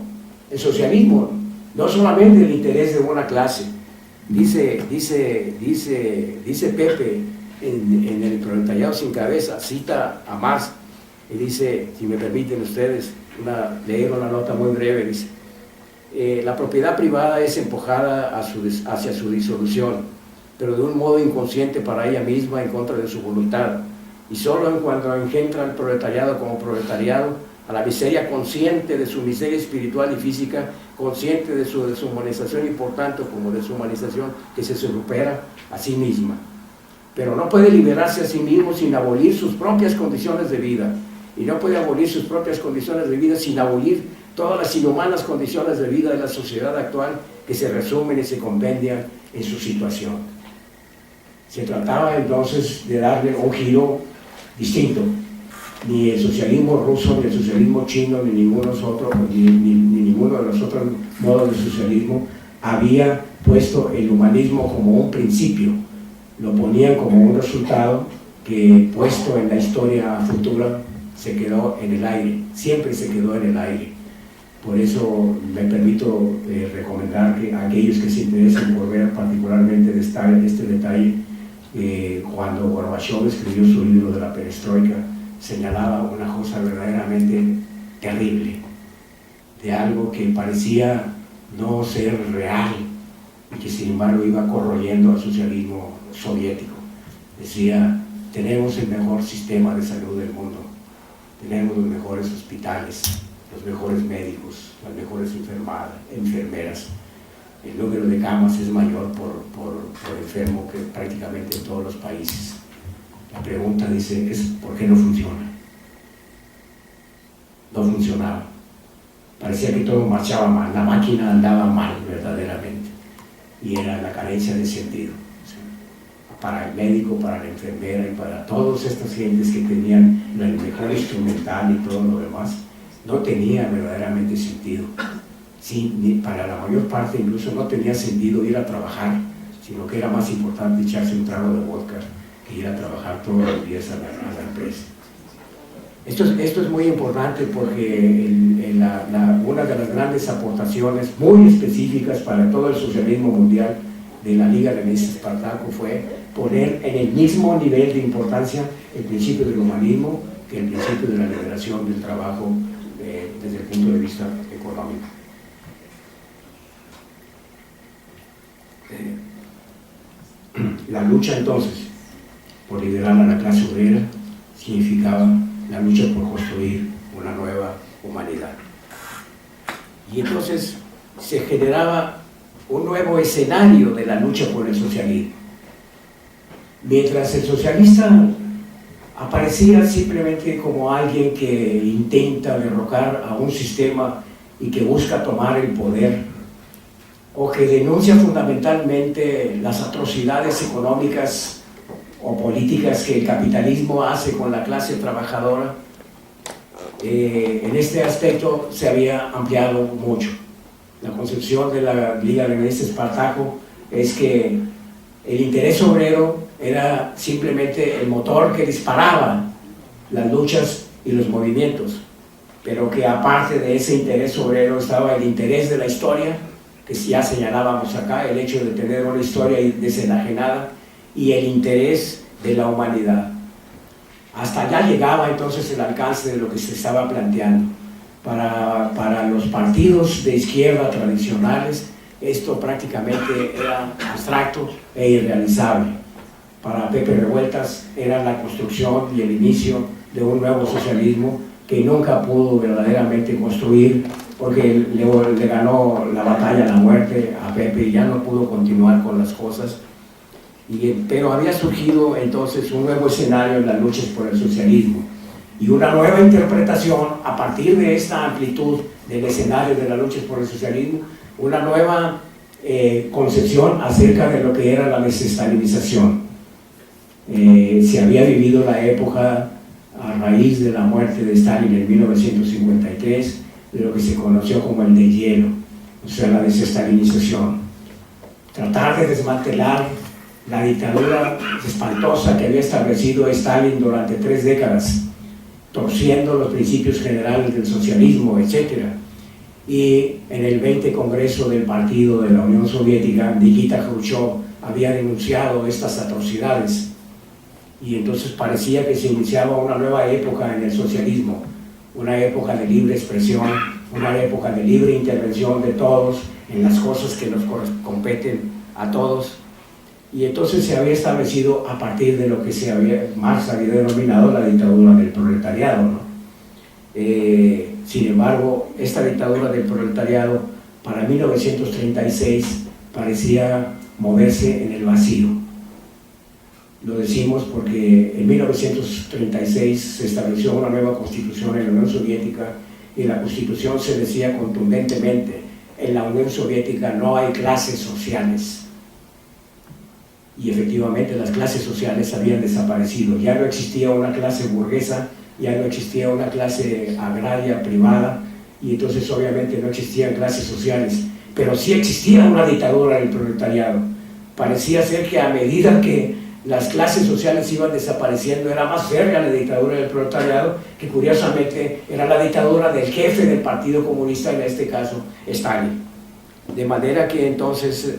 el socialismo, no solamente el interés de una clase. Dice Pepe en el Proletariado sin Cabeza, cita a Marx y dice, si me permiten ustedes, leer una nota muy breve, dice: la propiedad privada es empujada hacia su disolución, pero de un modo inconsciente para ella misma en contra de su voluntad, y solo en cuanto engendra el proletariado como proletariado, a la miseria consciente de su miseria espiritual y física, consciente de su deshumanización y por tanto como deshumanización que se supera a sí misma. Pero no puede liberarse a sí mismo sin abolir sus propias condiciones de vida, y no puede abolir sus propias condiciones de vida sin abolir todas las inhumanas condiciones de vida de la sociedad actual que se resumen y se compendian en su situación. Se trataba entonces de darle un giro distinto. Ni el socialismo ruso, ni el socialismo chino, ni ninguno de los otros modos de socialismo había puesto el humanismo como un principio. Lo ponían como un resultado que, puesto en la historia futura, se quedó en el aire, siempre se quedó en el aire. Por eso me permito recomendar que a aquellos que se interesen por ver particularmente este detalle, cuando Gorbachev escribió su libro de la perestroika, señalaba una cosa verdaderamente terrible, de algo que parecía no ser real y que sin embargo iba corroyendo al socialismo soviético. Decía: tenemos el mejor sistema de salud del mundo, tenemos los mejores hospitales, los mejores médicos, las mejores enfermeras. El número de camas es mayor por enfermo que prácticamente en todos los países. La pregunta, dice, es ¿por qué no funciona? No funcionaba. Parecía que todo marchaba mal, la máquina andaba mal verdaderamente. Y era la carencia de sentido. Para el médico, para la enfermera y para todas estas gentes que tenían el mejor instrumental y todo lo demás, no tenía verdaderamente sentido. Sí, para la mayor parte incluso no tenía sentido ir a trabajar, sino que era más importante echarse un trago de vodka que ir a trabajar todos los días a la empresa. Esto es muy importante porque una de las grandes aportaciones muy específicas para todo el socialismo mundial de la Liga Leninista-Espartaco fue poner en el mismo nivel de importancia el principio del humanismo que el principio de la liberación del trabajo desde el punto de vista económico. La lucha entonces por liderar a la clase obrera significaba la lucha por construir una nueva humanidad. Y entonces se generaba un nuevo escenario de la lucha por el socialismo. Mientras el socialista aparecía simplemente como alguien que intenta derrocar a un sistema y que busca tomar el poder, o que denuncia fundamentalmente las atrocidades económicas o políticas que el capitalismo hace con la clase trabajadora, en este aspecto se había ampliado mucho. La concepción de la Liga Leninista-Espartaco es que el interés obrero era simplemente el motor que disparaba las luchas y los movimientos, pero que aparte de ese interés obrero estaba el interés de la historia, que ya señalábamos acá, el hecho de tener una historia desenajenada, y el interés de la humanidad. Hasta allá llegaba entonces el alcance de lo que se estaba planteando. Para los partidos de izquierda tradicionales, esto prácticamente era abstracto e irrealizable. Para Pepe Revueltas era la construcción y el inicio de un nuevo socialismo que nunca pudo verdaderamente construir porque le ganó la batalla a la muerte a Pepe y ya no pudo continuar con las cosas. Pero había surgido entonces un nuevo escenario en las luchas por el socialismo y una nueva interpretación a partir de esta amplitud del escenario de las luchas por el socialismo, una nueva concepción acerca de lo que era la desestalinización. Se había vivido la época a raíz de la muerte de Stalin en 1953, de lo que se conoció como el deshielo, o sea, la desestalinización. Tratar de desmantelar la dictadura espantosa que había establecido Stalin durante 3 décadas, torciendo los principios generales del socialismo, etc. Y en el 20 Congreso del Partido de la Unión Soviética, Nikita Khrushchev había denunciado estas atrocidades. Y entonces parecía que se iniciaba una nueva época en el socialismo, una época de libre expresión, una época de libre intervención de todos en las cosas que nos competen a todos. Y entonces se había establecido a partir de lo que Marx había denominado la dictadura del proletariado, ¿no? Sin embargo, esta dictadura del proletariado para 1936 parecía moverse en el vacío. Lo decimos porque en 1936 se estableció una nueva constitución en la Unión Soviética y en la constitución se decía contundentemente: en la Unión Soviética no hay clases sociales. Y efectivamente las clases sociales habían desaparecido, ya no existía una clase burguesa, ya no existía una clase agraria privada, y entonces obviamente no existían clases sociales, pero sí existía una dictadura del proletariado. Parecía ser que a medida que las clases sociales iban desapareciendo, era más férrea la dictadura del proletariado, que curiosamente era la dictadura del jefe del Partido Comunista, en este caso Stalin. De manera que entonces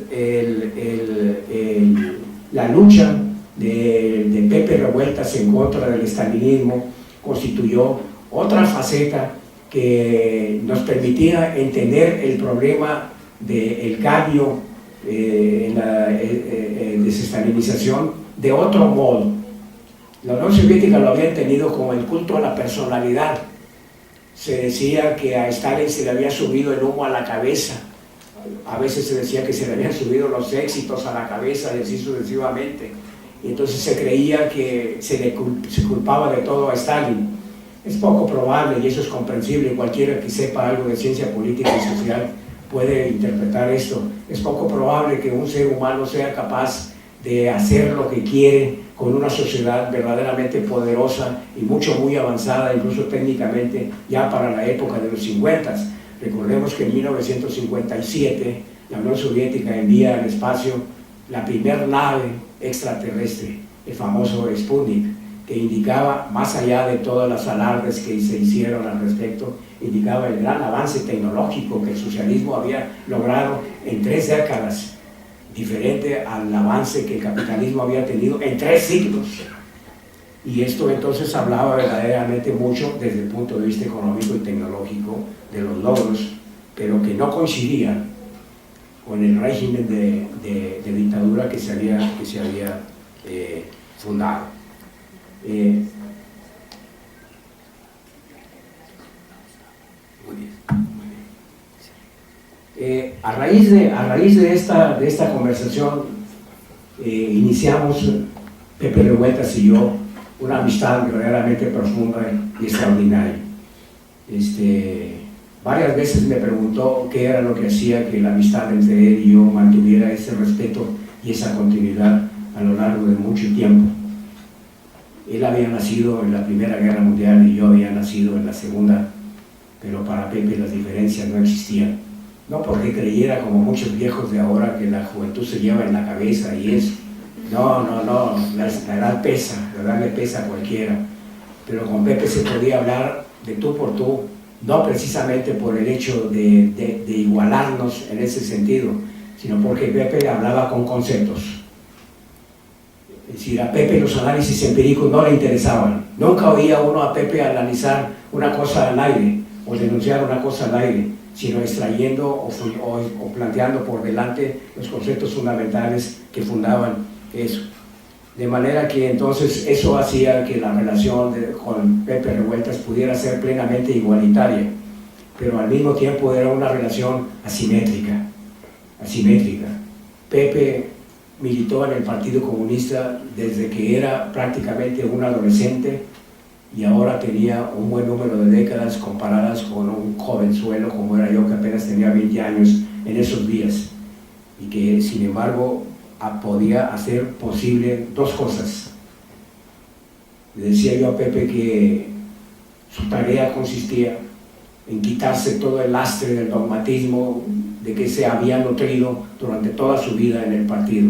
la lucha de Pepe Revueltas en contra del estalinismo constituyó otra faceta que nos permitía entender el problema del cambio en la desestalinización de otro modo. La Unión Soviética lo había entendido como el culto a la personalidad. Se decía que a Stalin se le había subido el humo a la cabeza. A veces se decía que se le habían subido los éxitos a la cabeza y así sucesivamente. Y entonces se creía que se culpaba de todo a Stalin. Es poco probable, y eso es comprensible, cualquiera que sepa algo de ciencia política y social puede interpretar esto. Es poco probable que un ser humano sea capaz de hacer lo que quiere con una sociedad verdaderamente poderosa y muy avanzada, incluso técnicamente, ya para la época de los 50. Recordemos que en 1957 la Unión Soviética envía al espacio la primera nave extraterrestre, el famoso Sputnik, que indicaba, más allá de todas las alardes que se hicieron al respecto, indicaba el gran avance tecnológico que el socialismo había logrado en 3 décadas, diferente al avance que el capitalismo había tenido en 3 siglos. Y esto entonces hablaba verdaderamente mucho desde el punto de vista económico y tecnológico de los logros, pero que no coincidían con el régimen de dictadura que se había fundado. A raíz de esta conversación iniciamos, Pepe Revueltas y yo, una amistad verdaderamente profunda y extraordinaria. Varias veces me preguntó qué era lo que hacía que la amistad entre él y yo mantuviera ese respeto y esa continuidad a lo largo de mucho tiempo. Él había nacido en la Primera Guerra Mundial y yo había nacido en la Segunda, pero para Pepe las diferencias no existían. No porque creyera, como muchos viejos de ahora, que la juventud se lleva en la cabeza y eso. No, la edad pesa, la edad le pesa a cualquiera. Pero con Pepe se podía hablar de tú por tú, no precisamente por el hecho de igualarnos en ese sentido, sino porque Pepe hablaba con conceptos. Es decir, a Pepe los análisis empíricos no le interesaban. Nunca oía uno a Pepe analizar una cosa al aire o denunciar una cosa al aire, sino extrayendo o planteando por delante los conceptos fundamentales que fundaban eso. De manera que entonces eso hacía que la relación con Pepe Revueltas pudiera ser plenamente igualitaria. pero al mismo tiempo era una relación asimétrica. Pepe militó en el Partido Comunista desde que era prácticamente un adolescente y ahora tenía un buen número de décadas comparadas con un jovenzuelo como era yo, que apenas tenía 20 años en esos días, y que sin embargo podía hacer posible dos cosas. Le decía yo a Pepe que su tarea consistía en quitarse todo el lastre del dogmatismo de que se había nutrido durante toda su vida en el partido.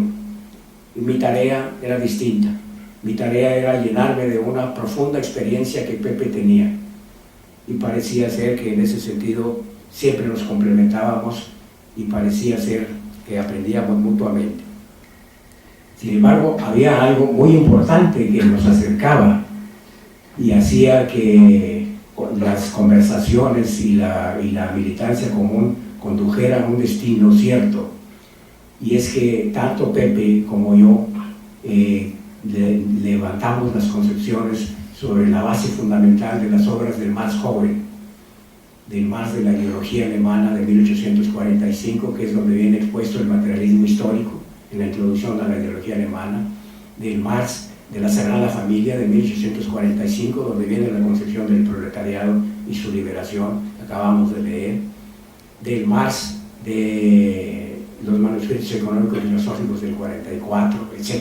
Y mi tarea era distinta. Mi tarea era llenarme de una profunda experiencia que Pepe tenía. Y parecía ser que en ese sentido siempre nos complementábamos y parecía ser que aprendíamos mutuamente. Sin embargo, había algo muy importante que nos acercaba y hacía que las conversaciones y la militancia común condujeran a un destino cierto. Y es que tanto Pepe como yo levantamos las concepciones sobre la base fundamental de las obras del Marx joven, del Marx de la ideología alemana de 1845, que es donde viene expuesto el materialismo histórico en la introducción a la ideología alemana, del Marx de la Sagrada Familia de 1845, donde viene la concepción del proletariado y su liberación, acabamos de leer, del Marx de los manuscritos económicos y filosóficos del 44, etc.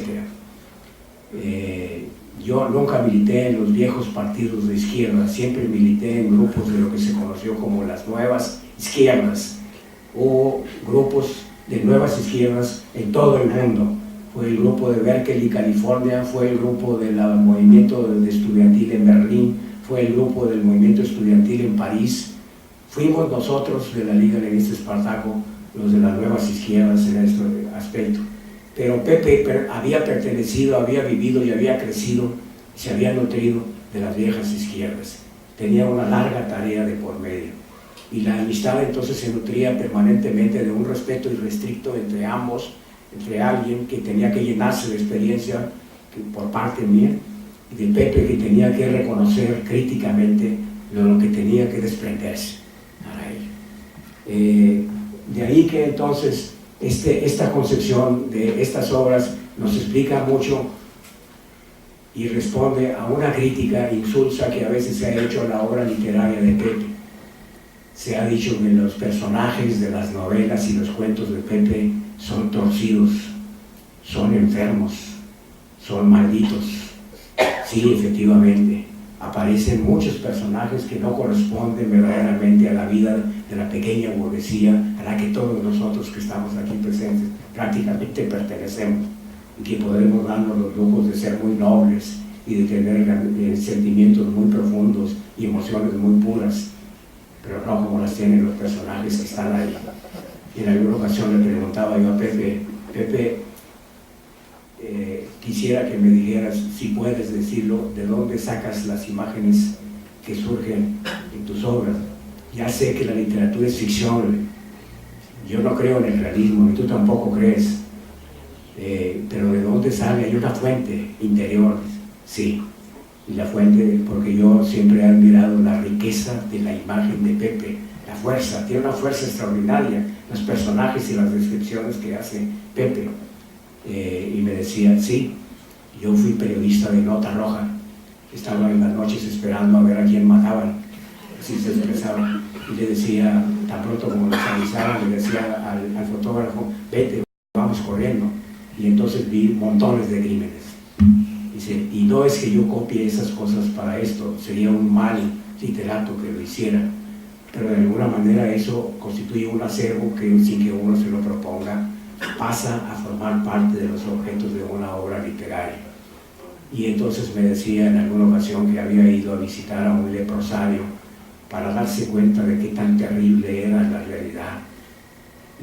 Yo nunca milité en los viejos partidos de izquierda, siempre milité en grupos de lo que se conoció como las nuevas izquierdas, o grupos de nuevas izquierdas en todo el mundo. Fue el grupo de Berkeley, California, fue el grupo del movimiento estudiantil en Berlín, fue el grupo del movimiento estudiantil en París. Fuimos nosotros de la Liga Leninista Espartaco los de las nuevas izquierdas en este aspecto. Pero Pepe había pertenecido, había vivido y había crecido, se había nutrido de las viejas izquierdas. Tenía una larga tarea de por medio. Y la amistad entonces se nutría permanentemente de un respeto irrestricto entre ambos, entre alguien que tenía que llenarse de experiencia por parte mía, y de Pepe, que tenía que reconocer críticamente lo que tenía que desprenderse para él. De ahí que entonces esta concepción de estas obras nos explica mucho y responde a una crítica insulsa que a veces se ha hecho a la obra literaria de Pepe. Se ha dicho que los personajes de las novelas y los cuentos de Pepe son torcidos, son enfermos, son malditos. Sí, efectivamente, aparecen muchos personajes que no corresponden verdaderamente a la vida de la pequeña burguesía a la que todos nosotros que estamos aquí presentes prácticamente pertenecemos, y que podemos darnos los lujos de ser muy nobles y de tener sentimientos muy profundos y emociones muy puras, pero no como las tienen los personajes que están ahí. Y en alguna ocasión le preguntaba yo a Pepe, quisiera que me dijeras, si puedes decirlo, de dónde sacas las imágenes que surgen en tus obras. Ya sé que la literatura es ficción, yo no creo en el realismo, ni tú tampoco crees, pero ¿de dónde sale? Hay una fuente interior, sí, y la fuente, porque yo siempre he admirado la riqueza de la imagen de Pepe, la fuerza, tiene una fuerza extraordinaria, los personajes y las descripciones que hace Pepe. Y me decía, sí, yo fui periodista de Nota Roja, estaba en las noches esperando a ver a quién mataban, así se expresaba, y le decía, tan pronto como nos avisaban, le decía al fotógrafo, vete, vamos corriendo, y entonces vi montones de crímenes. Dice, y no es que yo copie esas cosas para esto, sería un mal literato que lo hiciera, pero de alguna manera eso constituye un acervo que sin que uno se lo proponga, pasa a formar parte de los objetos de una obra literaria. Y entonces me decía en alguna ocasión que había ido a visitar a un leprosario para darse cuenta de qué tan terrible era la realidad.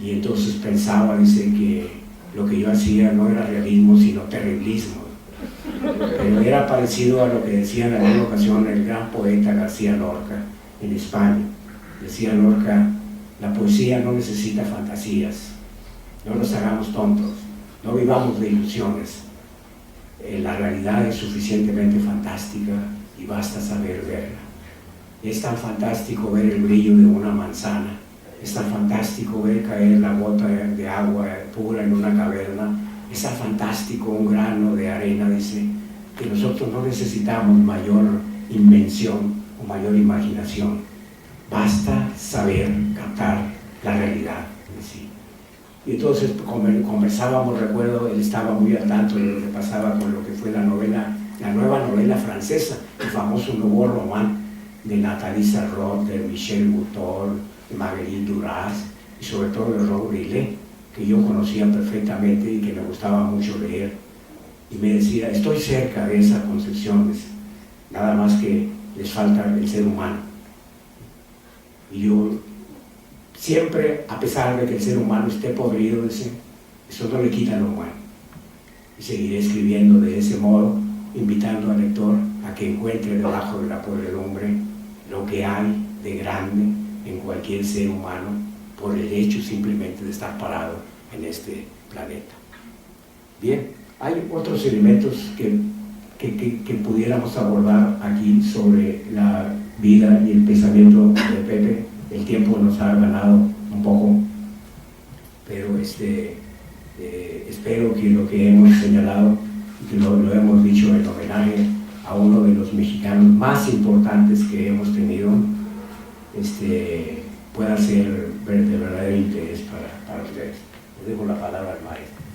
Y entonces pensaba, dice, que lo que yo hacía no era realismo, sino terriblismo. Pero era parecido a lo que decía en alguna ocasión el gran poeta García Lorca en España. Decía Lorca, la poesía no necesita fantasías. No nos hagamos tontos, no vivamos de ilusiones. La realidad es suficientemente fantástica y basta saber verla. Es tan fantástico ver el brillo de una manzana, es tan fantástico ver caer la gota de agua pura en una caverna, es tan fantástico un grano de arena, dice, que nosotros no necesitamos mayor invención o mayor imaginación, basta saber captar la realidad en sí. Y entonces conversábamos, recuerdo, él estaba muy al tanto de lo que pasaba con lo que fue la nueva novela francesa, el famoso Nouveau Roman de Nathalie Sarraute, de Michel Butor, de Marguerite Duras y sobre todo de Rob Riley, que yo conocía perfectamente y que me gustaba mucho leer. Y me decía, estoy cerca de esas concepciones, nada más que les falta el ser humano. Y yo siempre, a pesar de que el ser humano esté podrido, dice, eso no le quita lo humano. Y seguiré escribiendo de ese modo, invitando al lector a que encuentre debajo de la podredumbre lo que hay de grande en cualquier ser humano por el hecho simplemente de estar parado en este planeta. Bien, hay otros elementos que pudiéramos abordar aquí sobre la vida y el pensamiento de Pepe. El tiempo nos ha ganado un poco, pero espero que lo que hemos señalado y que lo hemos dicho en homenaje a uno de los mexicanos más importantes que hemos tenido, pueda ser de verdadero interés para ustedes. Les dejo la palabra al maestro.